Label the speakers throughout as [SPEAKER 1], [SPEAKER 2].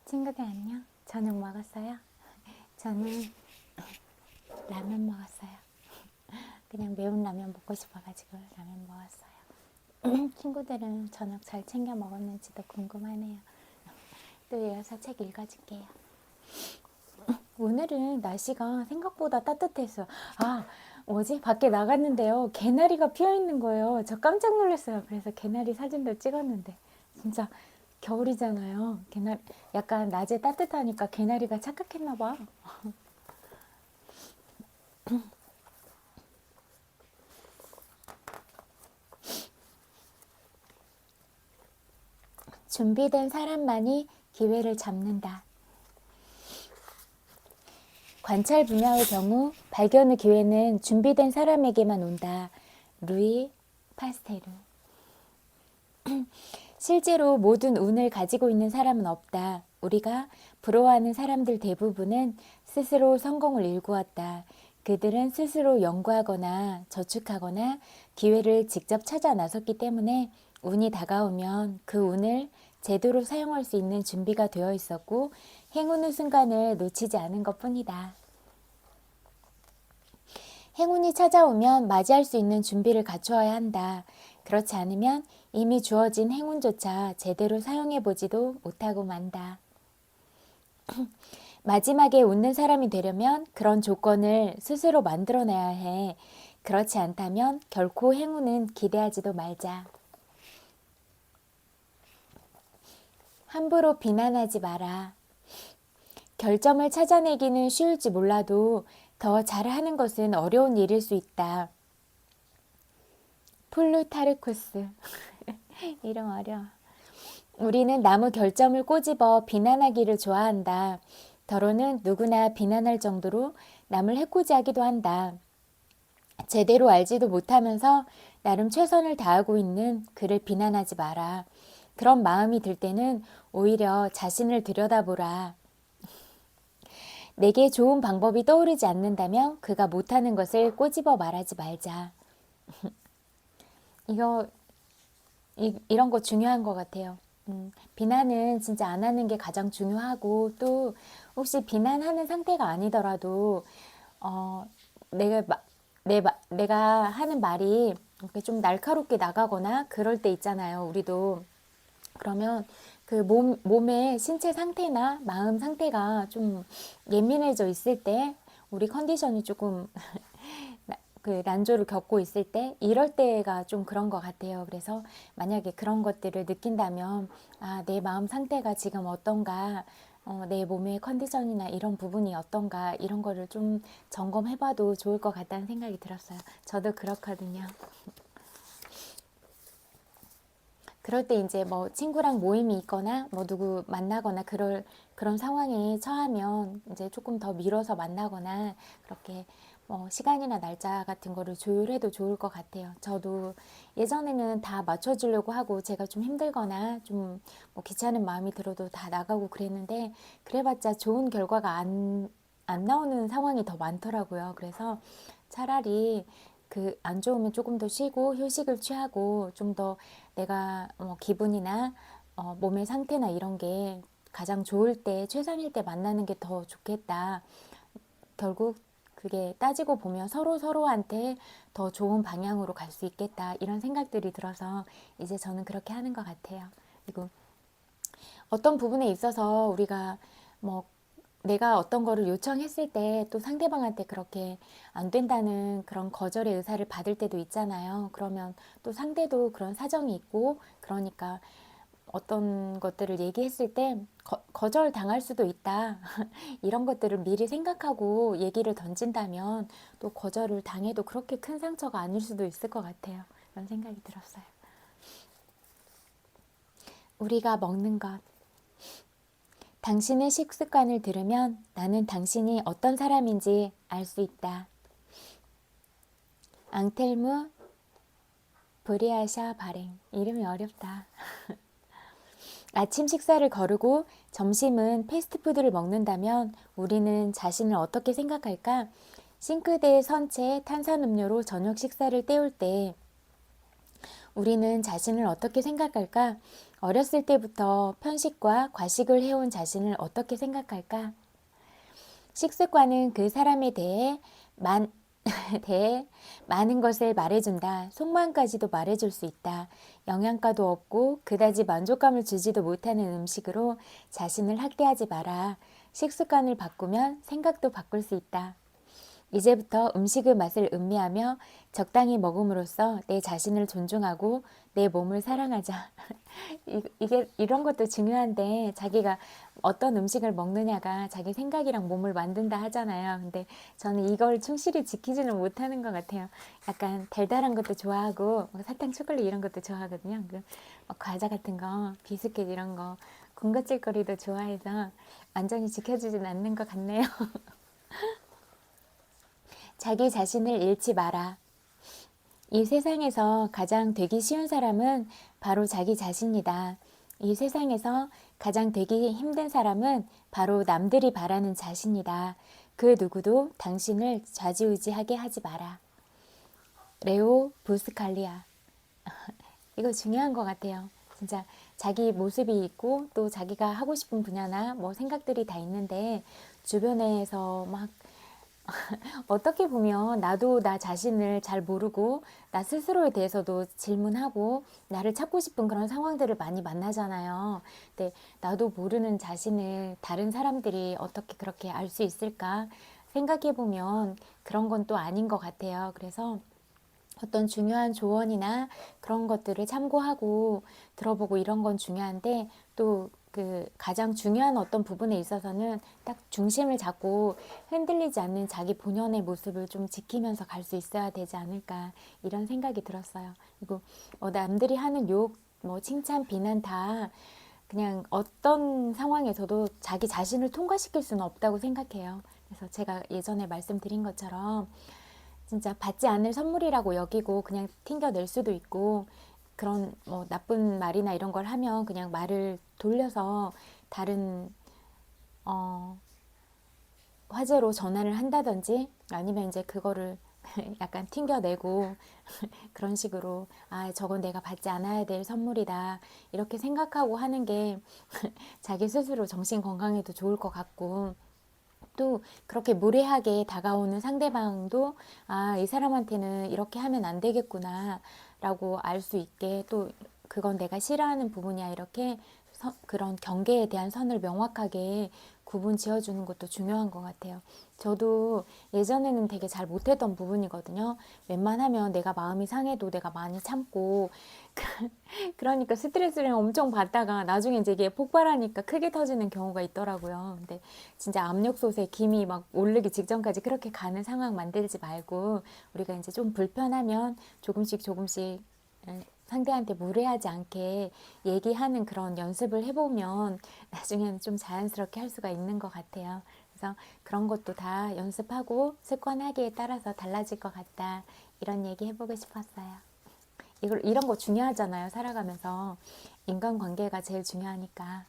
[SPEAKER 1] 친구들 안녕. 저녁 먹었어요? 저는 라면 먹었어요. 그냥 매운 라면 먹고 싶어가지고 라면 먹었어요. 친구들은 저녁 잘 챙겨 먹었는지도 궁금하네요. 또 이어서 책 읽어줄게요. 오늘은 날씨가 생각보다 따뜻했어요. 뭐지? 밖에 나갔는데요. 개나리가 피어있는 거예요. 저 깜짝 놀랐어요. 그래서 개나리 사진도 찍었는데 진짜 겨울이잖아요. 개나리 약간 낮에 따뜻하니까 개나리가 착각했나 봐. 준비된 사람만이 기회를 잡는다. 관찰 분야의 경우 발견의 기회는 준비된 사람에게만 온다. 루이 파스테르. 실제로 모든 운을 가지고 있는 사람은 없다. 우리가 부러워하는 사람들 대부분은 스스로 성공을 일구었다. 그들은 스스로 연구하거나 저축하거나 기회를 직접 찾아 나섰기 때문에 운이 다가오면 그 운을 제대로 사용할 수 있는 준비가 되어 있었고 행운의 순간을 놓치지 않은 것뿐이다. 행운이 찾아오면 맞이할 수 있는 준비를 갖추어야 한다. 그렇지 않으면 이미 주어진 행운조차 제대로 사용해보지도 못하고 만다. 마지막에 웃는 사람이 되려면 그런 조건을 스스로 만들어내야 해. 그렇지 않다면 결코 행운은 기대하지도 말자. 함부로 비난하지 마라. 결점을 찾아내기는 쉬울지 몰라도 더 잘하는 것은 어려운 일일 수 있다. 플루타르쿠스. 이름 어려워. 우리는 남의 결점을 꼬집어 비난하기를 좋아한다. 더러는 누구나 비난할 정도로 남을 해코지하기도 한다. 제대로 알지도 못하면서 나름 최선을 다하고 있는 그를 비난하지 마라. 그런 마음이 들 때는 오히려 자신을 들여다보라. 내게 좋은 방법이 떠오르지 않는다면 그가 못하는 것을 꼬집어 말하지 말자. 이런 거 중요한 것 같아요. 비난은 진짜 안 하는 게 가장 중요하고 또 혹시 비난하는 상태가 아니더라도 내가 내가 하는 말이 이렇게 좀 날카롭게 나가거나 그럴 때 있잖아요. 우리도 그러면 그 몸의 신체 상태나 마음 상태가 좀 예민해져 있을 때 우리 컨디션이 조금 그 난조를 겪고 있을 때 이럴 때가 좀 그런 것 같아요. 그래서 만약에 그런 것들을 느낀다면 내 마음 상태가 지금 어떤가, 내 몸의 컨디션이나 이런 부분이 어떤가 이런 거를 좀 점검해봐도 좋을 것 같다는 생각이 들었어요. 저도 그렇거든요. 그럴 때 이제 뭐 친구랑 모임이 있거나 뭐 누구 만나거나 그런 상황에 처하면 이제 조금 더 미뤄서 만나거나 그렇게 뭐 시간이나 날짜 같은 거를 조율해도 좋을 것 같아요. 저도 예전에는 다 맞춰주려고 하고 제가 좀 힘들거나 좀 뭐 귀찮은 마음이 들어도 다 나가고 그랬는데 그래봤자 좋은 결과가 안 나오는 상황이 더 많더라고요. 그래서 차라리 그 안 좋으면 조금 더 쉬고 휴식을 취하고 좀 더 내가 기분이나 몸의 상태나 이런 게 가장 좋을 때 최선일 때 만나는 게 더 좋겠다. 결국 그게 따지고 보면 서로한테 더 좋은 방향으로 갈 수 있겠다 이런 생각들이 들어서 이제 저는 그렇게 하는 것 같아요. 그리고 어떤 부분에 있어서 우리가 뭐 내가 어떤 거를 요청했을 때 또 상대방한테 그렇게 안 된다는 그런 거절의 의사를 받을 때도 있잖아요. 그러면 또 상대도 그런 사정이 있고 그러니까 어떤 것들을 얘기했을 때 거절 당할 수도 있다. 이런 것들을 미리 생각하고 얘기를 던진다면 또 거절을 당해도 그렇게 큰 상처가 아닐 수도 있을 것 같아요. 그런 생각이 들었어요. 우리가 먹는 것. 당신의 식습관을 들으면 나는 당신이 어떤 사람인지 알 수 있다. 앙텔무 브리아샤 바랭. 이름이 어렵다. 아침 식사를 거르고 점심은 패스트푸드를 먹는다면 우리는 자신을 어떻게 생각할까? 싱크대에 선 채 탄산음료로 저녁 식사를 때울 때 우리는 자신을 어떻게 생각할까? 어렸을 때부터 편식과 과식을 해온 자신을 어떻게 생각할까? 식습관은 그 사람에 대해 많은 것을 말해준다. 속마음까지도 말해줄 수 있다. 영양가도 없고 그다지 만족감을 주지도 못하는 음식으로 자신을 학대하지 마라. 식습관을 바꾸면 생각도 바꿀 수 있다. 이제부터 음식의 맛을 음미하며 적당히 먹음으로써 내 자신을 존중하고 내 몸을 사랑하자. 이게 이런 것도 중요한데 자기가 어떤 음식을 먹느냐가 자기 생각이랑 몸을 만든다 하잖아요. 근데 저는 이걸 충실히 지키지는 못하는 것 같아요. 약간 달달한 것도 좋아하고 사탕, 초콜릿 이런 것도 좋아하거든요. 과자 같은 거, 비스킷 이런 거, 군것질거리도 좋아해서 완전히 지켜주진 않는 것 같네요. 자기 자신을 잃지 마라. 이 세상에서 가장 되기 쉬운 사람은 바로 자기 자신이다. 이 세상에서 가장 되기 힘든 사람은 바로 남들이 바라는 자신이다. 그 누구도 당신을 좌지우지하게 하지 마라. 레오 부스칼리아. 이거 중요한 것 같아요. 진짜 자기 모습이 있고 또 자기가 하고 싶은 분야나 뭐 생각들이 다 있는데 주변에서 막 어떻게 보면 나도 나 자신을 잘 모르고 나 스스로에 대해서도 질문하고 나를 찾고 싶은 그런 상황들을 많이 만나잖아요. 근데 나도 모르는 자신을 다른 사람들이 어떻게 그렇게 알 수 있을까 생각해 보면 그런 건 또 아닌 것 같아요. 그래서 어떤 중요한 조언이나 그런 것들을 참고하고 들어보고 이런 건 중요한데 또 그 가장 중요한 어떤 부분에 있어서는 딱 중심을 잡고 흔들리지 않는 자기 본연의 모습을 좀 지키면서 갈 수 있어야 되지 않을까 이런 생각이 들었어요. 그리고 남들이 하는 욕, 뭐 칭찬, 비난 다 그냥 어떤 상황에서도 자기 자신을 통과시킬 수는 없다고 생각해요. 그래서 제가 예전에 말씀드린 것처럼 진짜 받지 않을 선물이라고 여기고 그냥 튕겨낼 수도 있고 그런 뭐 나쁜 말이나 이런 걸 하면 그냥 말을 돌려서 다른 화제로 전환을 한다든지 아니면 이제 그거를 약간 튕겨내고 그런 식으로 저건 내가 받지 않아야 될 선물이다 이렇게 생각하고 하는 게 자기 스스로 정신 건강에도 좋을 것 같고 또 그렇게 무례하게 다가오는 상대방도 이 사람한테는 이렇게 하면 안 되겠구나 라고 알 수 있게 또 그건 내가 싫어하는 부분이야 이렇게 그런 경계에 대한 선을 명확하게 구분 지어주는 것도 중요한 것 같아요. 저도 예전에는 되게 잘 못했던 부분이거든요. 웬만하면 내가 마음이 상해도 내가 많이 참고 그러니까 스트레스를 엄청 받다가 나중에 이제 이게 폭발하니까 크게 터지는 경우가 있더라고요. 근데 진짜 압력솥에 김이 막 오르기 직전까지 그렇게 가는 상황 만들지 말고 우리가 이제 좀 불편하면 조금씩 상대한테 무례하지 않게 얘기하는 그런 연습을 해보면 나중에는 좀 자연스럽게 할 수가 있는 것 같아요. 그래서 그런 것도 다 연습하고 습관하기에 따라서 달라질 것 같다. 이런 얘기 해보고 싶었어요. 이런 거 중요하잖아요. 살아가면서. 인간관계가 제일 중요하니까.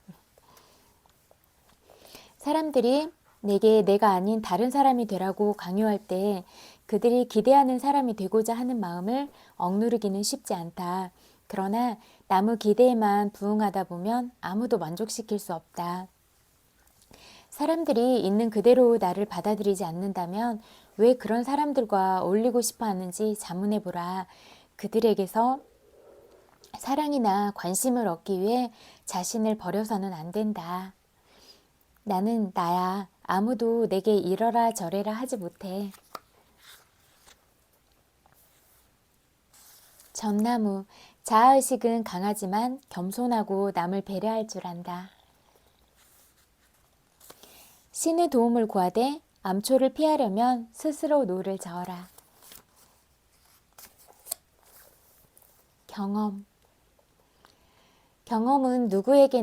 [SPEAKER 1] 사람들이 내게 내가 아닌 다른 사람이 되라고 강요할 때 그들이 기대하는 사람이 되고자 하는 마음을 억누르기는 쉽지 않다. 그러나 남의 기대에만 부응하다 보면 아무도 만족시킬 수 없다. 사람들이 있는 그대로 나를 받아들이지 않는다면 왜 그런 사람들과 어울리고 싶어 하는지 자문해보라. 그들에게서 사랑이나 관심을 얻기 위해 자신을 버려서는 안 된다. 나는 나야. 아무도 내게 이러라 저래라 하지 못해. 전나무. 자아의식은 강하지만 겸손하고 남을 배려할 줄 안다. 신의 도움을 구하되 암초를 피하려면 스스로 노를 저어라. 경험. 경험은 누구에게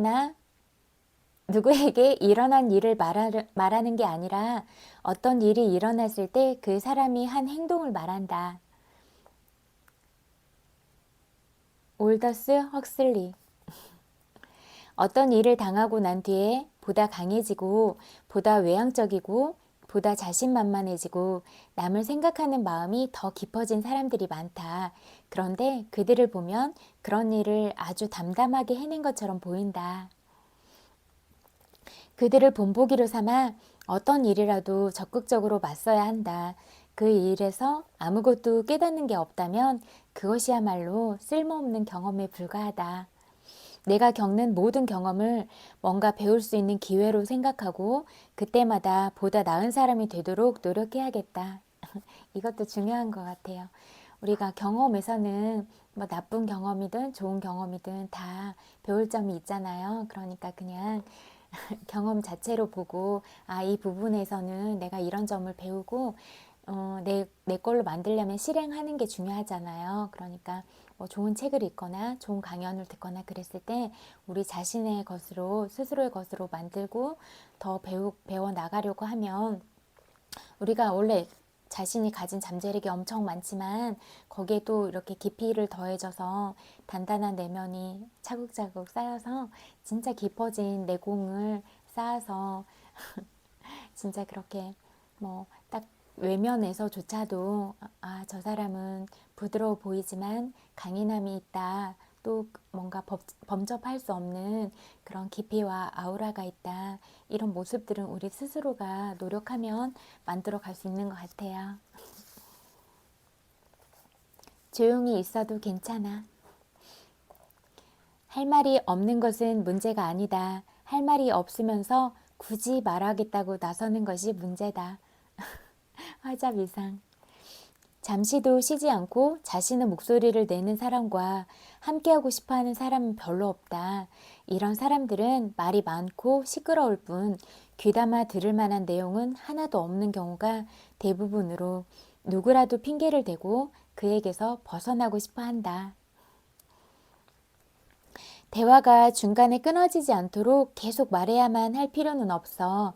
[SPEAKER 1] 일어난 일을 말하는 게 아니라 어떤 일이 일어났을 때 그 사람이 한 행동을 말한다. 올더스 헉슬리. 어떤 일을 당하고 난 뒤에 보다 강해지고 보다 외향적이고 보다 자신만만해지고 남을 생각하는 마음이 더 깊어진 사람들이 많다. 그런데 그들을 보면 그런 일을 아주 담담하게 해낸 것처럼 보인다. 그들을 본보기로 삼아 어떤 일이라도 적극적으로 맞서야 한다. 그 일에서 아무것도 깨닫는 게 없다면 그것이야말로 쓸모없는 경험에 불과하다. 내가 겪는 모든 경험을 뭔가 배울 수 있는 기회로 생각하고 그때마다 보다 나은 사람이 되도록 노력해야겠다. 이것도 중요한 것 같아요. 우리가 경험에서는 뭐 나쁜 경험이든 좋은 경험이든 다 배울 점이 있잖아요. 그러니까 그냥 경험 자체로 보고 이 부분에서는 내가 이런 점을 배우고 내 걸로 만들려면 실행하는 게 중요하잖아요. 그러니까 뭐 좋은 책을 읽거나 좋은 강연을 듣거나 그랬을 때 우리 자신의 것으로 스스로의 것으로 만들고 더 배워 나가려고 하면 우리가 원래 자신이 가진 잠재력이 엄청 많지만 거기에 또 이렇게 깊이를 더해져서 단단한 내면이 차곡차곡 쌓여서 진짜 깊어진 내공을 쌓아서 진짜 그렇게 뭐 딱 외면에서조차도 저 사람은 부드러워 보이지만 강인함이 있다. 또 뭔가 범접할 수 없는 그런 깊이와 아우라가 있다. 이런 모습들은 우리 스스로가 노력하면 만들어 갈 수 있는 것 같아요. 조용히 있어도 괜찮아. 할 말이 없는 것은 문제가 아니다. 할 말이 없으면서 굳이 말하겠다고 나서는 것이 문제다. 화자비상. 잠시도 쉬지 않고 자신의 목소리를 내는 사람과 함께하고 싶어하는 사람은 별로 없다. 이런 사람들은 말이 많고 시끄러울 뿐 귀담아 들을 만한 내용은 하나도 없는 경우가 대부분으로 누구라도 핑계를 대고 그에게서 벗어나고 싶어 한다. 대화가 중간에 끊어지지 않도록 계속 말해야만 할 필요는 없어.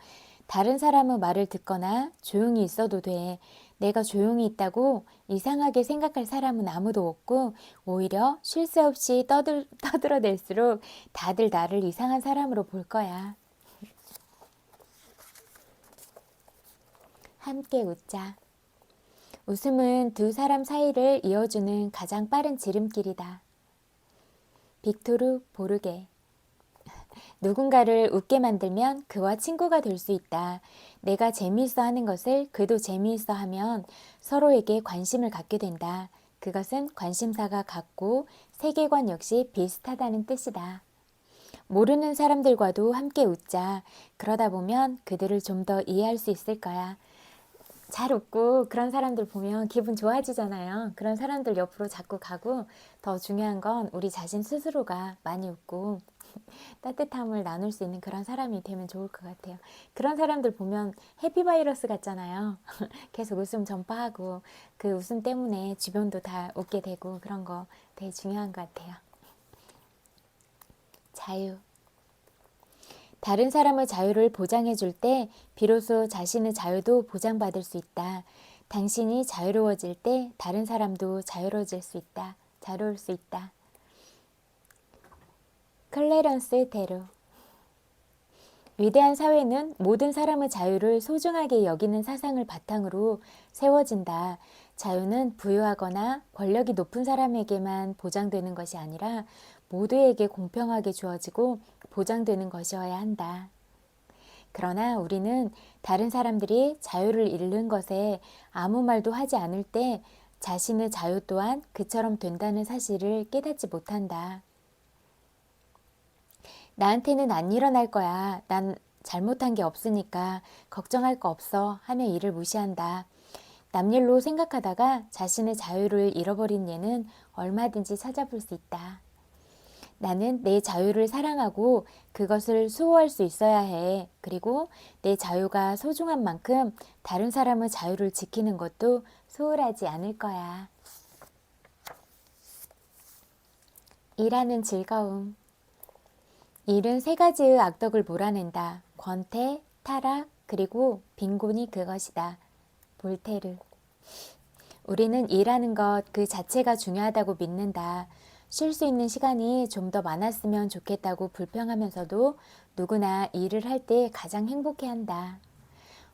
[SPEAKER 1] 다른 사람의 말을 듣거나 조용히 있어도 돼. 내가 조용히 있다고 이상하게 생각할 사람은 아무도 없고 오히려 쉴 새 없이 떠들어댈수록 다들 나를 이상한 사람으로 볼 거야. 함께 웃자. 웃음은 두 사람 사이를 이어주는 가장 빠른 지름길이다. 빅토르 보르게. 누군가를 웃게 만들면 그와 친구가 될 수 있다. 내가 재미있어 하는 것을 그도 재미있어 하면 서로에게 관심을 갖게 된다. 그것은 관심사가 같고 세계관 역시 비슷하다는 뜻이다. 모르는 사람들과도 함께 웃자. 그러다 보면 그들을 좀 더 이해할 수 있을 거야. 잘 웃고 그런 사람들 보면 기분 좋아지잖아요. 그런 사람들 옆으로 자꾸 가고 더 중요한 건 우리 자신 스스로가 많이 웃고 따뜻함을 나눌 수 있는 그런 사람이 되면 좋을 것 같아요. 그런 사람들 보면 해피바이러스 같잖아요. 계속 웃음 전파하고 그 웃음 때문에 주변도 다 웃게 되고 그런 거 되게 중요한 것 같아요. 자유. 다른 사람의 자유를 보장해 줄 때 비로소 자신의 자유도 보장받을 수 있다. 당신이 자유로워질 때 다른 사람도 자유로워질 수 있다. 자유로울 수 있다. 클레런스 데루. 위대한 사회는 모든 사람의 자유를 소중하게 여기는 사상을 바탕으로 세워진다. 자유는 부유하거나 권력이 높은 사람에게만 보장되는 것이 아니라 모두에게 공평하게 주어지고 보장되는 것이어야 한다. 그러나 우리는 다른 사람들이 자유를 잃는 것에 아무 말도 하지 않을 때 자신의 자유 또한 그처럼 된다는 사실을 깨닫지 못한다. 나한테는 안 일어날 거야. 난 잘못한 게 없으니까 걱정할 거 없어 하며 이를 무시한다. 남일로 생각하다가 자신의 자유를 잃어버린 예는 얼마든지 찾아볼 수 있다. 나는 내 자유를 사랑하고 그것을 수호할 수 있어야 해. 그리고 내 자유가 소중한 만큼 다른 사람의 자유를 지키는 것도 소홀하지 않을 거야. 일하는 즐거움. 일은 세 가지의 악덕을 몰아낸다. 권태, 타락, 그리고 빈곤이 그것이다. 볼테르. 우리는 일하는 것 그 자체가 중요하다고 믿는다. 쉴 수 있는 시간이 좀 더 많았으면 좋겠다고 불평하면서도 누구나 일을 할 때 가장 행복해한다.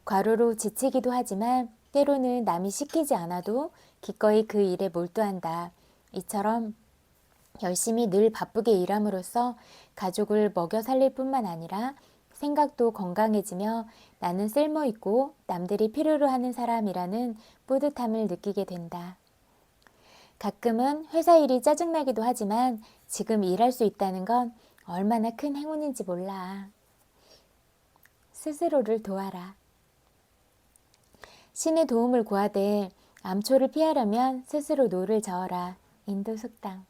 [SPEAKER 1] 과로로 지치기도 하지만 때로는 남이 시키지 않아도 기꺼이 그 일에 몰두한다. 이처럼 열심히 늘 바쁘게 일함으로써 가족을 먹여 살릴 뿐만 아니라 생각도 건강해지며 나는 쓸모있고 남들이 필요로 하는 사람이라는 뿌듯함을 느끼게 된다. 가끔은 회사 일이 짜증나기도 하지만 지금 일할 수 있다는 건 얼마나 큰 행운인지 몰라. 스스로를 도와라. 신의 도움을 구하되 암초를 피하려면 스스로 노를 저어라. 인도 속담.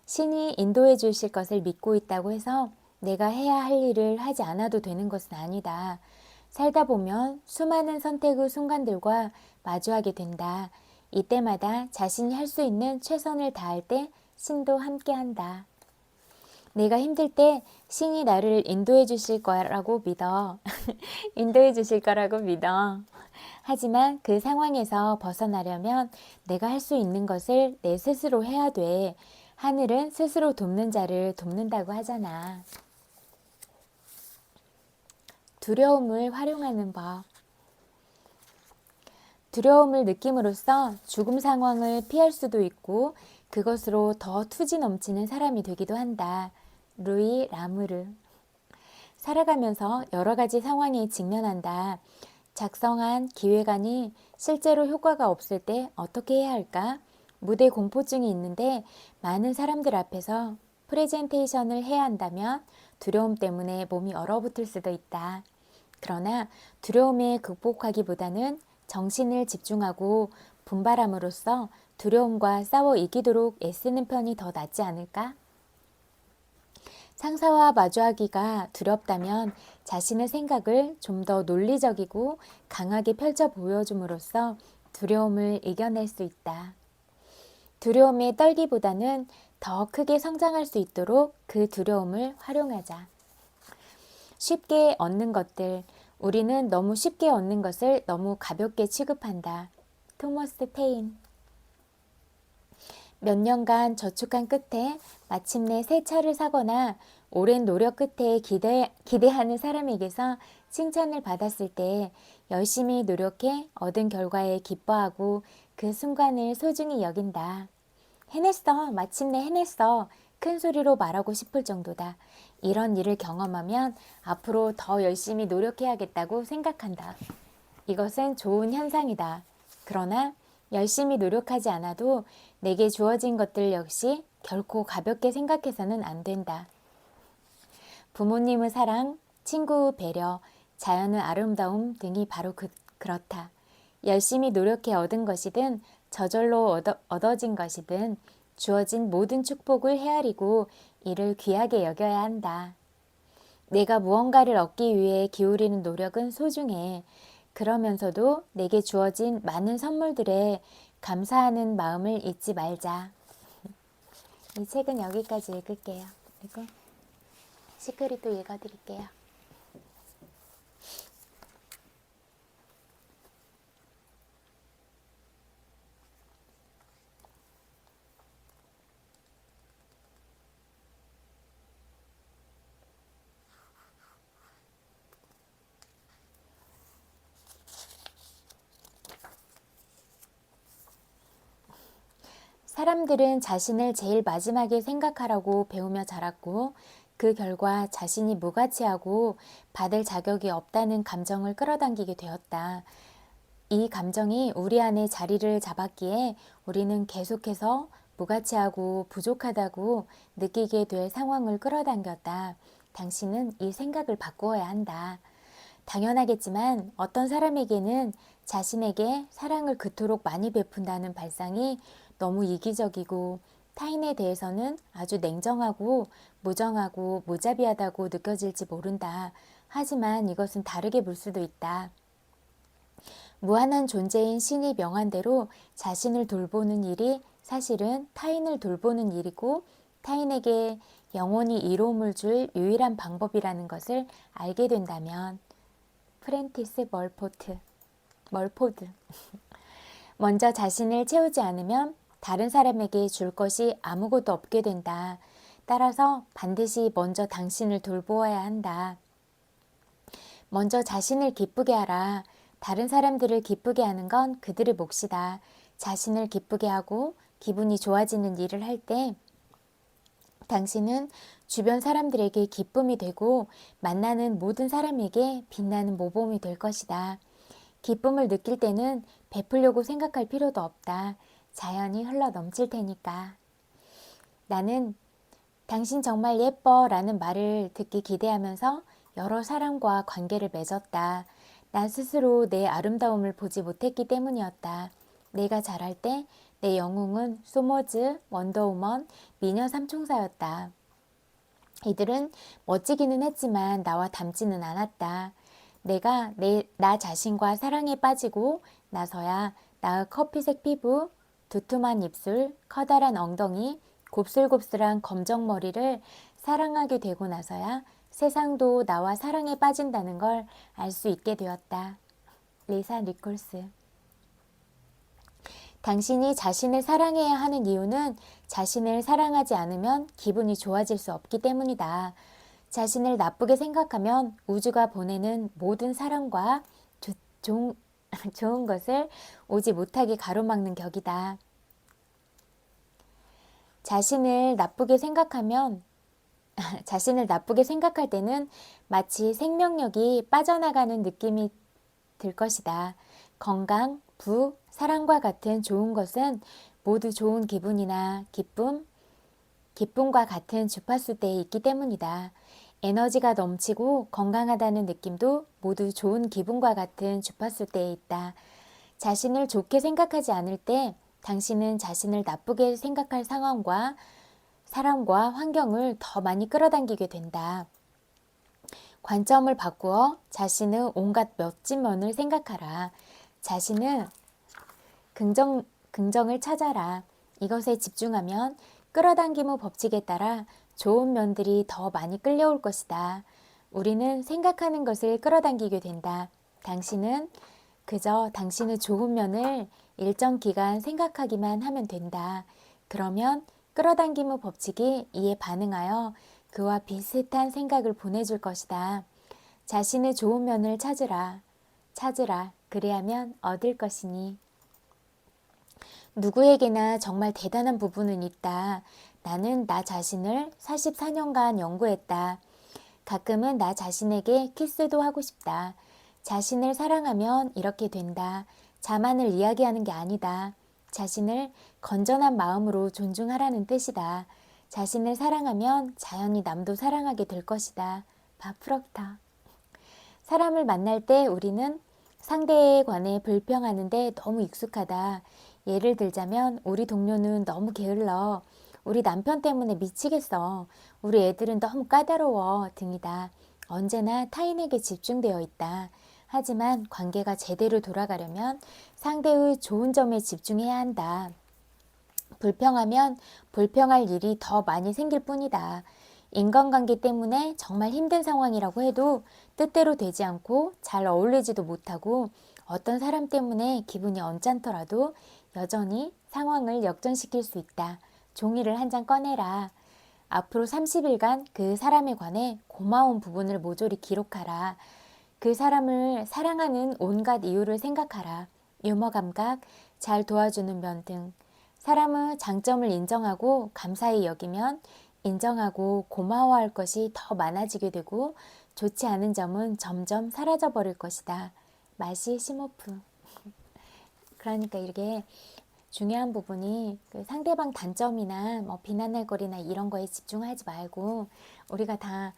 [SPEAKER 1] 신이 인도해 주실 것을 믿고 있다고 해서 내가 해야 할 일을 하지 않아도 되는 것은 아니다. 살다 보면 수많은 선택의 순간들과 마주하게 된다. 이때마다 자신이 할 수 있는 최선을 다할 때 신도 함께한다. 내가 힘들 때 신이 나를 인도해 주실 거라고 믿어. 인도해 주실 거라고 믿어. 하지만 그 상황에서 벗어나려면 내가 할 수 있는 것을 내 스스로 해야 돼. 하늘은 스스로 돕는 자를 돕는다고 하잖아. 두려움을 활용하는 법. 두려움을 느낌으로써 죽음 상황을 피할 수도 있고 그것으로 더 투지 넘치는 사람이 되기도 한다. 루이 라무르. 살아가면서 여러 가지 상황에 직면한다. 작성한 기획안이 실제로 효과가 없을 때 어떻게 해야 할까? 무대 공포증이 있는데 많은 사람들 앞에서 프레젠테이션을 해야 한다면 두려움 때문에 몸이 얼어붙을 수도 있다. 그러나 두려움에 극복하기보다는 정신을 집중하고 분발함으로써 두려움과 싸워 이기도록 애쓰는 편이 더 낫지 않을까? 상사와 마주하기가 두렵다면 자신의 생각을 좀 더 논리적이고 강하게 펼쳐 보여줌으로써 두려움을 이겨낼 수 있다. 두려움에 떨기보다는 더 크게 성장할 수 있도록 그 두려움을 활용하자. 쉽게 얻는 것들, 우리는 너무 쉽게 얻는 것을 너무 가볍게 취급한다. 토머스 페인. 몇 년간 저축한 끝에 마침내 새 차를 사거나 오랜 노력 끝에 기대하는 사람에게서 칭찬을 받았을 때 열심히 노력해 얻은 결과에 기뻐하고 그 순간을 소중히 여긴다. 해냈어. 마침내 해냈어. 큰 소리로 말하고 싶을 정도다. 이런 일을 경험하면 앞으로 더 열심히 노력해야겠다고 생각한다. 이것은 좋은 현상이다. 그러나 열심히 노력하지 않아도 내게 주어진 것들 역시 결코 가볍게 생각해서는 안 된다. 부모님의 사랑, 친구의 배려, 자연의 아름다움 등이 바로 그렇다. 열심히 노력해 얻은 것이든 저절로 얻어진 것이든 주어진 모든 축복을 헤아리고 이를 귀하게 여겨야 한다. 내가 무언가를 얻기 위해 기울이는 노력은 소중해. 그러면서도 내게 주어진 많은 선물들에 감사하는 마음을 잊지 말자. 이 책은 여기까지 읽을게요. 그리고 시크릿도 읽어드릴게요. 사람들은 자신을 제일 마지막에 생각하라고 배우며 자랐고 그 결과 자신이 무가치하고 받을 자격이 없다는 감정을 끌어당기게 되었다. 이 감정이 우리 안에 자리를 잡았기에 우리는 계속해서 무가치하고 부족하다고 느끼게 될 상황을 끌어당겼다. 당신은 이 생각을 바꾸어야 한다. 당연하겠지만 어떤 사람에게는 자신에게 사랑을 그토록 많이 베푼다는 발상이 너무 이기적이고 타인에 대해서는 아주 냉정하고 무정하고 무자비하다고 느껴질지 모른다. 하지만 이것은 다르게 볼 수도 있다. 무한한 존재인 신이 명한 대로 자신을 돌보는 일이 사실은 타인을 돌보는 일이고 타인에게 영원히 이로움을 줄 유일한 방법이라는 것을 알게 된다면 프렌티스 멀포드 먼저 자신을 채우지 않으면 다른 사람에게 줄 것이 아무것도 없게 된다. 따라서 반드시 먼저 당신을 돌보아야 한다. 먼저 자신을 기쁘게 하라. 다른 사람들을 기쁘게 하는 건 그들의 몫이다. 자신을 기쁘게 하고 기분이 좋아지는 일을 할 때 당신은 주변 사람들에게 기쁨이 되고 만나는 모든 사람에게 빛나는 모범이 될 것이다. 기쁨을 느낄 때는 베풀려고 생각할 필요도 없다. 자연히 흘러 넘칠 테니까. 나는 당신 정말 예뻐 라는 말을 듣기 기대하면서 여러 사람과 관계를 맺었다. 난 스스로 내 아름다움을 보지 못했기 때문이었다. 내가 자랄 때 내 영웅은 소머즈, 원더우먼, 미녀 삼총사였다. 이들은 멋지기는 했지만 나와 닮지는 않았다. 내가 나 자신과 사랑에 빠지고 나서야 나의 커피색 피부, 두툼한 입술, 커다란 엉덩이, 곱슬곱슬한 검정머리를 사랑하게 되고 나서야 세상도 나와 사랑에 빠진다는 걸 알 수 있게 되었다. 리사 니콜스. 당신이 자신을 사랑해야 하는 이유는 자신을 사랑하지 않으면 기분이 좋아질 수 없기 때문이다. 자신을 나쁘게 생각하면 우주가 보내는 모든 사랑과 좋은 것을 오지 못하게 가로막는 격이다. 자신을 나쁘게 생각할 때는 마치 생명력이 빠져나가는 느낌이 들 것이다. 건강, 부, 사랑과 같은 좋은 것은 모두 좋은 기분이나 기쁨과 같은 주파수대에 있기 때문이다. 에너지가 넘치고 건강하다는 느낌도 모두 좋은 기분과 같은 주파수대에 있다. 자신을 좋게 생각하지 않을 때 당신은 자신을 나쁘게 생각할 상황과 사람과 환경을 더 많이 끌어당기게 된다. 관점을 바꾸어 자신의 온갖 멋진 면을 생각하라. 자신의 긍정을 찾아라. 이것에 집중하면 끌어당김의 법칙에 따라 좋은 면들이 더 많이 끌려올 것이다. 우리는 생각하는 것을 끌어당기게 된다. 당신은 그저 당신의 좋은 면을 일정 기간 생각하기만 하면 된다. 그러면 끌어당김의 법칙이 이에 반응하여 그와 비슷한 생각을 보내줄 것이다. 자신의 좋은 면을 찾으라. 그리하면 얻을 것이니. 누구에게나 정말 대단한 부분은 있다. 나는 나 자신을 44년간 연구했다. 가끔은 나 자신에게 키스도 하고 싶다. 자신을 사랑하면 이렇게 된다. 자만을 이야기하는 게 아니다. 자신을 건전한 마음으로 존중하라는 뜻이다. 자신을 사랑하면 자연히 남도 사랑하게 될 것이다. 바프럭터. 사람을 만날 때 우리는 상대에 관해 불평하는데 너무 익숙하다. 예를 들자면 우리 동료는 너무 게을러. 우리 남편 때문에 미치겠어. 우리 애들은 너무 까다로워 등이다. 언제나 타인에게 집중되어 있다. 하지만 관계가 제대로 돌아가려면 상대의 좋은 점에 집중해야 한다. 불평하면 불평할 일이 더 많이 생길 뿐이다. 인간관계 때문에 정말 힘든 상황이라고 해도 뜻대로 되지 않고 잘 어울리지도 못하고 어떤 사람 때문에 기분이 언짢더라도 여전히 상황을 역전시킬 수 있다. 종이를 한 장 꺼내라. 앞으로 30일간 그 사람에 관해 고마운 부분을 모조리 기록하라. 그 사람을 사랑하는 온갖 이유를 생각하라. 유머 감각, 잘 도와주는 면 등. 사람의 장점을 인정하고 감사히 여기면 인정하고 고마워할 것이 더 많아지게 되고 좋지 않은 점은 점점 사라져 버릴 것이다. 마시 시모프. 그러니까 이게 중요한 부분이 그 상대방 단점이나 뭐 비난할 거리나 이런 거에 집중하지 말고 우리가 다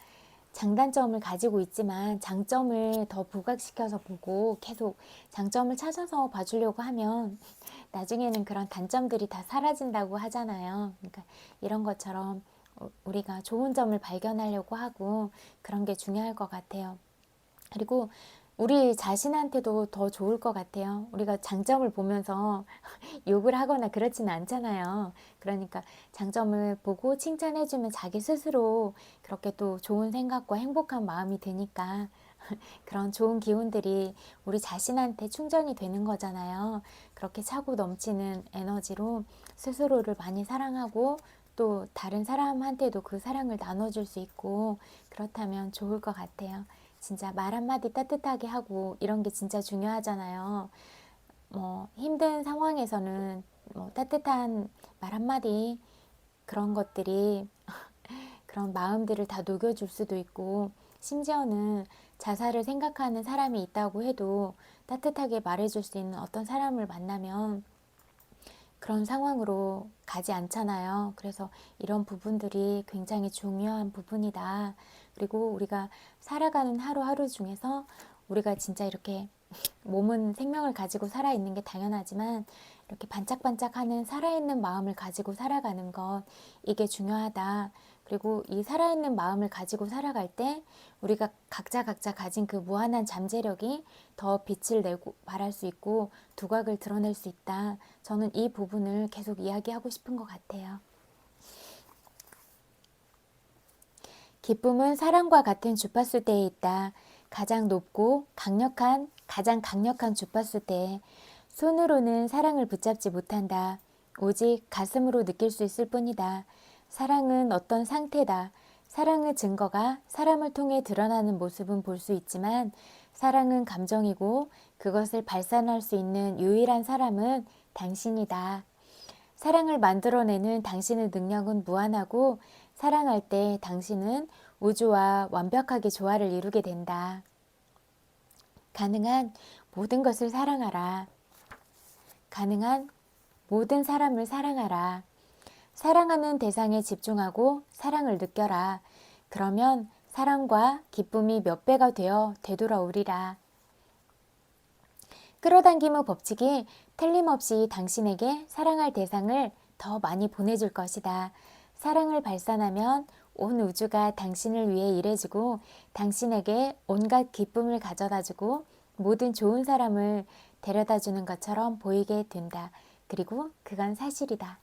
[SPEAKER 1] 장단점을 가지고 있지만 장점을 더 부각시켜서 보고 계속 장점을 찾아서 봐주려고 하면 나중에는 그런 단점들이 다 사라진다고 하잖아요. 그러니까 이런 것처럼 우리가 좋은 점을 발견하려고 하고 그런 게 중요할 것 같아요. 그리고 우리 자신한테도 더 좋을 것 같아요. 우리가 장점을 보면서 욕을 하거나 그렇지는 않잖아요. 그러니까 장점을 보고 칭찬해주면 자기 스스로 그렇게 또 좋은 생각과 행복한 마음이 드니까 그런 좋은 기운들이 우리 자신한테 충전이 되는 거잖아요. 그렇게 차고 넘치는 에너지로 스스로를 많이 사랑하고 또 다른 사람한테도 그 사랑을 나눠줄 수 있고 그렇다면 좋을 것 같아요. 진짜 말 한마디 따뜻하게 하고 이런 게 진짜 중요하잖아요. 뭐 힘든 상황에서는 뭐 따뜻한 말 한마디 그런 것들이 그런 마음들을 다 녹여줄 수도 있고 심지어는 자살을 생각하는 사람이 있다고 해도 따뜻하게 말해줄 수 있는 어떤 사람을 만나면 그런 상황으로 가지 않잖아요. 그래서 이런 부분들이 굉장히 중요한 부분이다. 그리고 우리가 살아가는 하루하루 중에서 우리가 진짜 이렇게 몸은 생명을 가지고 살아있는 게 당연하지만 이렇게 반짝반짝하는 살아있는 마음을 가지고 살아가는 것 이게 중요하다. 그리고 이 살아있는 마음을 가지고 살아갈 때 우리가 각자 가진 그 무한한 잠재력이 더 빛을 내고 발할 수 있고 두각을 드러낼 수 있다. 저는 이 부분을 계속 이야기하고 싶은 것 같아요. 기쁨은 사랑과 같은 주파수대에 있다. 가장 강력한 주파수대에 손으로는 사랑을 붙잡지 못한다. 오직 가슴으로 느낄 수 있을 뿐이다. 사랑은 어떤 상태다. 사랑의 증거가 사람을 통해 드러나는 모습은 볼 수 있지만 사랑은 감정이고 그것을 발산할 수 있는 유일한 사람은 당신이다. 사랑을 만들어내는 당신의 능력은 무한하고 사랑할 때 당신은 우주와 완벽하게 조화를 이루게 된다. 가능한 모든 것을 사랑하라. 가능한 모든 사람을 사랑하라. 사랑하는 대상에 집중하고 사랑을 느껴라. 그러면 사랑과 기쁨이 몇 배가 되어 되돌아오리라. 끌어당김의 법칙이 틀림없이 당신에게 사랑할 대상을 더 많이 보내줄 것이다. 사랑을 발산하면 온 우주가 당신을 위해 일해주고 당신에게 온갖 기쁨을 가져다주고 모든 좋은 사람을 데려다주는 것처럼 보이게 된다. 그리고 그건 사실이다.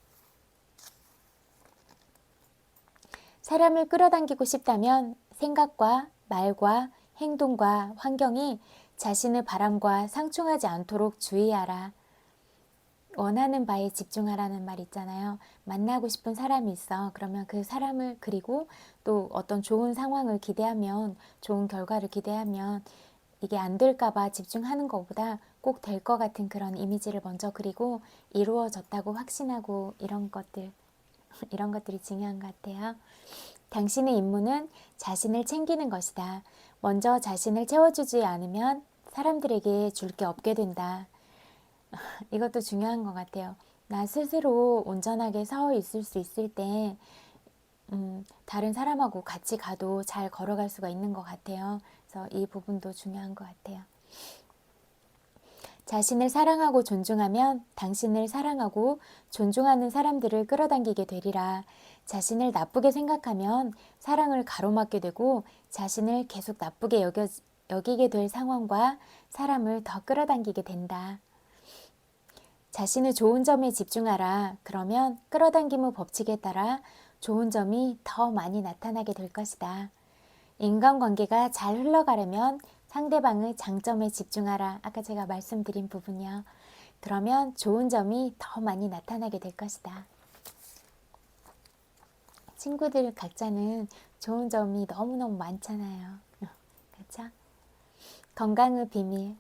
[SPEAKER 1] 사람을 끌어당기고 싶다면 생각과 말과 행동과 환경이 자신의 바람과 상충하지 않도록 주의하라. 원하는 바에 집중하라는 말 있잖아요. 만나고 싶은 사람이 있어. 그러면 그 사람을 그리고 또 어떤 좋은 상황을 기대하면 좋은 결과를 기대하면 이게 안 될까 봐 집중하는 것보다 꼭 될 것 같은 그런 이미지를 먼저 그리고 이루어졌다고 확신하고 이런 것들이 중요한 것 같아요. 당신의 임무는 자신을 챙기는 것이다. 먼저 자신을 채워주지 않으면 사람들에게 줄 게 없게 된다. 이것도 중요한 것 같아요. 나 스스로 온전하게 서 있을 수 있을 때 다른 사람하고 같이 가도 잘 걸어갈 수가 있는 것 같아요. 그래서 이 부분도 중요한 것 같아요. 자신을 사랑하고 존중하면 당신을 사랑하고 존중하는 사람들을 끌어당기게 되리라. 자신을 나쁘게 생각하면 사랑을 가로막게 되고 자신을 계속 나쁘게 여기게 될 상황과 사람을 더 끌어당기게 된다. 자신의 좋은 점에 집중하라. 그러면 끌어당김의 법칙에 따라 좋은 점이 더 많이 나타나게 될 것이다. 인간관계가 잘 흘러가려면 상대방의 장점에 집중하라. 아까 제가 말씀드린 부분이요. 그러면 좋은 점이 더 많이 나타나게 될 것이다. 친구들 각자는 좋은 점이 너무너무 많잖아요. 그렇죠? 건강의 비밀.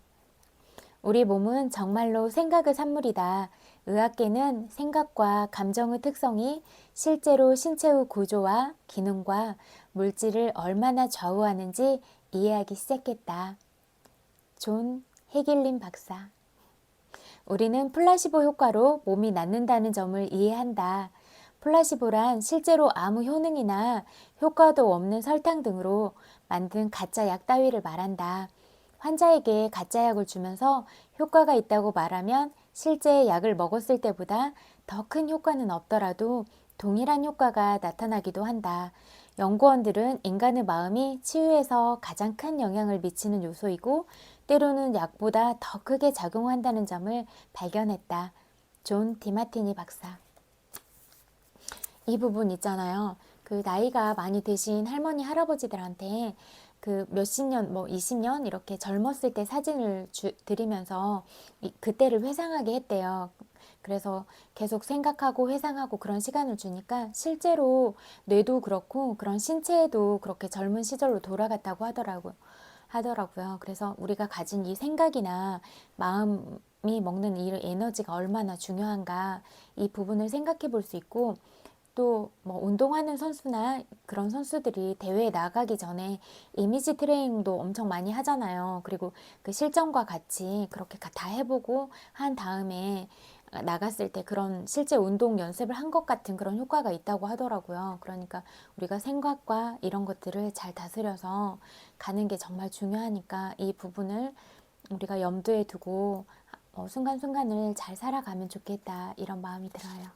[SPEAKER 1] 우리 몸은 정말로 생각의 산물이다. 의학계는 생각과 감정의 특성이 실제로 신체의 구조와 기능과 물질을 얼마나 좌우하는지 이해하기 시작했다. 존 해길린 박사. 우리는 플라시보 효과로 몸이 낫는다는 점을 이해한다. 플라시보란 실제로 아무 효능이나 효과도 없는 설탕 등으로 만든 가짜 약 따위를 말한다. 환자에게 가짜 약을 주면서 효과가 있다고 말하면 실제 약을 먹었을 때보다 더 큰 효과는 없더라도 동일한 효과가 나타나기도 한다. 연구원들은 인간의 마음이 치유에서 가장 큰 영향을 미치는 요소이고 때로는 약보다 더 크게 작용한다는 점을 발견했다. 존 디마티니 박사. 이 부분 있잖아요. 그 나이가 많이 드신 할머니 할아버지들한테 그 몇십 년, 뭐 20년 이렇게 젊었을 때 사진을 드리면서 그때를 회상하게 했대요. 그래서 계속 생각하고 회상하고 그런 시간을 주니까 실제로 뇌도 그렇고 그런 신체에도 그렇게 젊은 시절로 돌아갔다고 하더라고요. 하더라고요. 그래서 우리가 가진 이 생각이나 마음이 먹는 이 에너지가 얼마나 중요한가 이 부분을 생각해 볼 수 있고 또 뭐 운동하는 선수나 그런 선수들이 대회에 나가기 전에 이미지 트레이닝도 엄청 많이 하잖아요. 그리고 그 실전과 같이 그렇게 다 해보고 한 다음에 나갔을 때 그런 실제 운동 연습을 한 것 같은 그런 효과가 있다고 하더라고요. 그러니까 우리가 생각과 이런 것들을 잘 다스려서 가는 게 정말 중요하니까 이 부분을 우리가 염두에 두고 순간순간을 잘 살아가면 좋겠다 이런 마음이 들어요.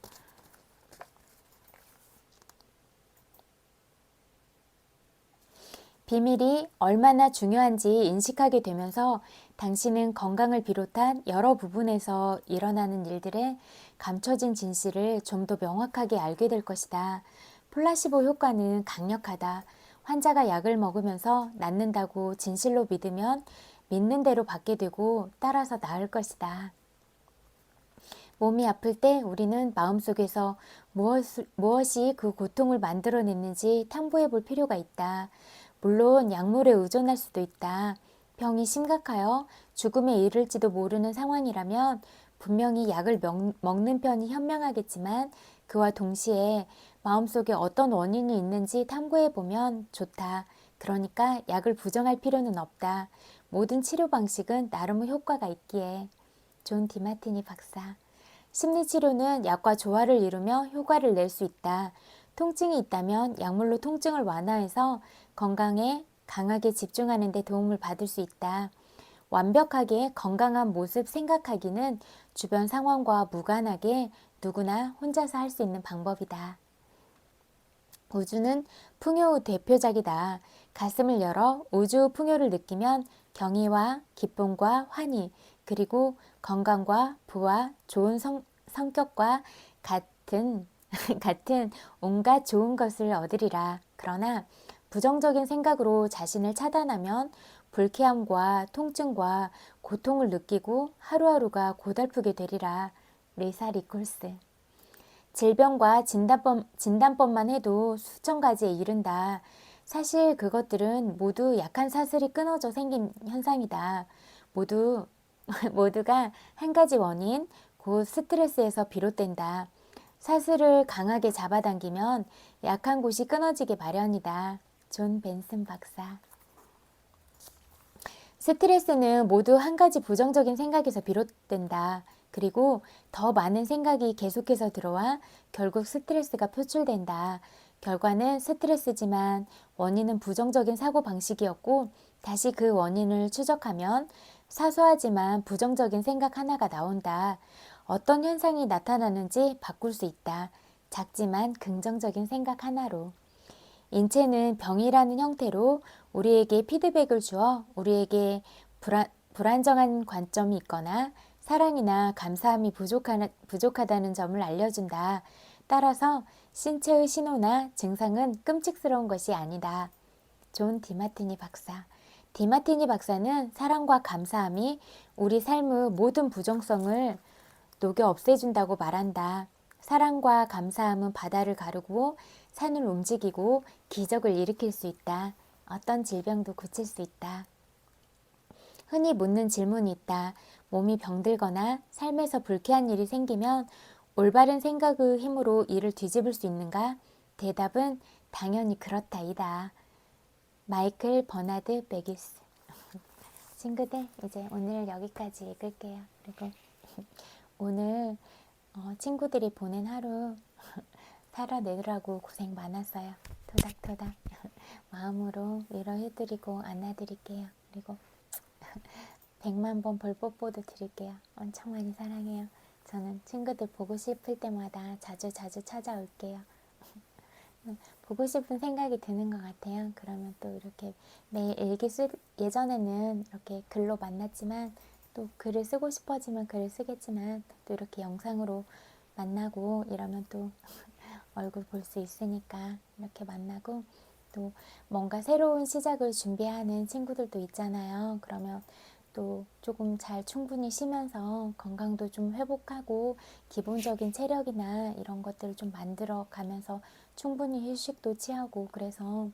[SPEAKER 1] 비밀이 얼마나 중요한지 인식하게 되면서 당신은 건강을 비롯한 여러 부분에서 일어나는 일들의 감춰진 진실을 좀 더 명확하게 알게 될 것이다. 플라시보 효과는 강력하다. 환자가 약을 먹으면서 낫는다고 진실로 믿으면 믿는 대로 받게 되고 따라서 나을 것이다. 몸이 아플 때 우리는 마음속에서 무엇이 그 고통을 만들어냈는지 탐구해 볼 필요가 있다. 물론 약물에 의존할 수도 있다. 병이 심각하여 죽음에 이를지도 모르는 상황이라면 분명히 약을 먹는 편이 현명하겠지만 그와 동시에 마음속에 어떤 원인이 있는지 탐구해 보면 좋다. 그러니까 약을 부정할 필요는 없다. 모든 치료 방식은 나름의 효과가 있기에. 존 디마티니 박사. 심리치료는 약과 조화를 이루며 효과를 낼 수 있다. 통증이 있다면 약물로 통증을 완화해서 건강에 강하게 집중하는 데 도움을 받을 수 있다. 완벽하게 건강한 모습 생각하기는 주변 상황과 무관하게 누구나 혼자서 할 수 있는 방법이다. 우주는 풍요의 대표작이다. 가슴을 열어 우주 풍요를 느끼면 경의와 기쁨과 환희, 그리고 건강과 부와 좋은 성격과 같은 같은 온갖 좋은 것을 얻으리라. 그러나 부정적인 생각으로 자신을 차단하면 불쾌함과 통증과 고통을 느끼고 하루하루가 고달프게 되리라. 리사 리콜스. 질병과 진단법만 해도 수천 가지에 이른다. 사실 그것들은 모두 약한 사슬이 끊어져 생긴 현상이다. 모두가 한 가지 원인, 곧 스트레스에서 비롯된다. 사슬을 강하게 잡아당기면 약한 곳이 끊어지게 마련이다. 존 벤슨 박사. 스트레스는 모두 한 가지 부정적인 생각에서 비롯된다. 그리고 더 많은 생각이 계속해서 들어와 결국 스트레스가 표출된다. 결과는 스트레스지만 원인은 부정적인 사고방식이었고 다시 그 원인을 추적하면 사소하지만 부정적인 생각 하나가 나온다. 어떤 현상이 나타나는지 바꿀 수 있다. 작지만 긍정적인 생각 하나로. 인체는 병이라는 형태로 우리에게 피드백을 주어 우리에게 불안정한 관점이 있거나 사랑이나 감사함이 부족하다는 점을 알려준다. 따라서 신체의 신호나 증상은 끔찍스러운 것이 아니다. 존 디마티니 박사. 디마티니 박사는 사랑과 감사함이 우리 삶의 모든 부정성을 녹여 없애준다고 말한다. 사랑과 감사함은 바다를 가르고 산을 움직이고 기적을 일으킬 수 있다. 어떤 질병도 고칠 수 있다. 흔히 묻는 질문이 있다. 몸이 병들거나 삶에서 불쾌한 일이 생기면 올바른 생각의 힘으로 이를 뒤집을 수 있는가? 대답은 당연히 그렇다이다. 마이클 버나드 베기스. 친구들, 이제 오늘 여기까지 읽을게요. 그리고 오늘 친구들이 보낸 하루 살아내느라고 고생 많았어요. 토닥토닥 마음으로 위로해드리고 안아드릴게요. 그리고 100만 번 볼뽀뽀도 드릴게요. 엄청 많이 사랑해요. 저는 친구들 보고 싶을 때마다 자주 찾아올게요. 보고 싶은 생각이 드는 것 같아요. 그러면 또 이렇게 매일 예전에는 이렇게 글로 만났지만 또 글을 쓰고 싶어지면 글을 쓰겠지만 또 이렇게 영상으로 만나고 이러면 또 얼굴 볼 수 있으니까 이렇게 만나고 또 뭔가 새로운 시작을 준비하는 친구들도 있잖아요. 그러면 또 조금 잘 충분히 쉬면서 건강도 좀 회복하고 기본적인 체력이나 이런 것들을 좀 만들어 가면서 충분히 휴식도 취하고 그래서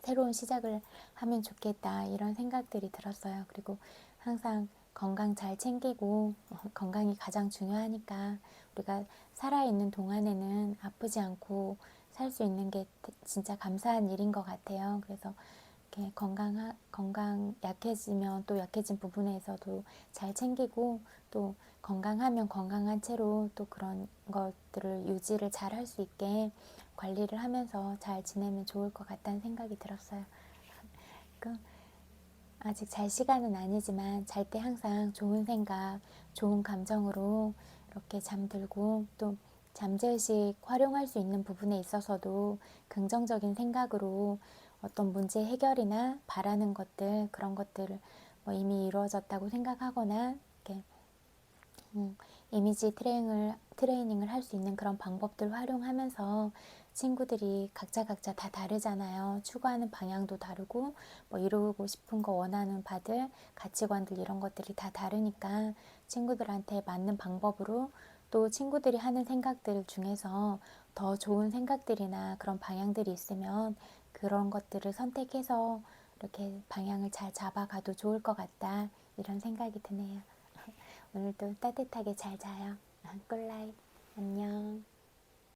[SPEAKER 1] 새로운 시작을 하면 좋겠다 이런 생각들이 들었어요. 그리고 항상 건강 잘 챙기고 건강이 가장 중요하니까 우리가 살아있는 동안에는 아프지 않고 살 수 있는 게 진짜 감사한 일인 것 같아요. 그래서 이렇게 건강 약해지면 또 약해진 부분에서도 잘 챙기고 또 건강하면 건강한 채로 또 그런 것들을 유지를 잘 할 수 있게 관리를 하면서 잘 지내면 좋을 것 같다는 생각이 들었어요. 그 아직 잘 시간은 아니지만 잘 때 항상 좋은 생각, 좋은 감정으로 이렇게 잠들고 또 잠재의식 활용할 수 있는 부분에 있어서도 긍정적인 생각으로 어떤 문제 해결이나 바라는 것들 그런 것들을 뭐 이미 이루어졌다고 생각하거나 이렇게 이미지 트레이닝을 할 수 있는 그런 방법들 활용하면서 친구들이 각자 다 다르잖아요. 추구하는 방향도 다르고 뭐 이루고 싶은 거 원하는 바들 가치관들 이런 것들이 다 다르니까 친구들한테 맞는 방법으로 또 친구들이 하는 생각들 중에서 더 좋은 생각들이나 그런 방향들이 있으면 그런 것들을 선택해서 이렇게 방향을 잘 잡아가도 좋을 것 같다 이런 생각이 드네요. 오늘도 따뜻하게 잘 자요. 꿀라이. 안녕.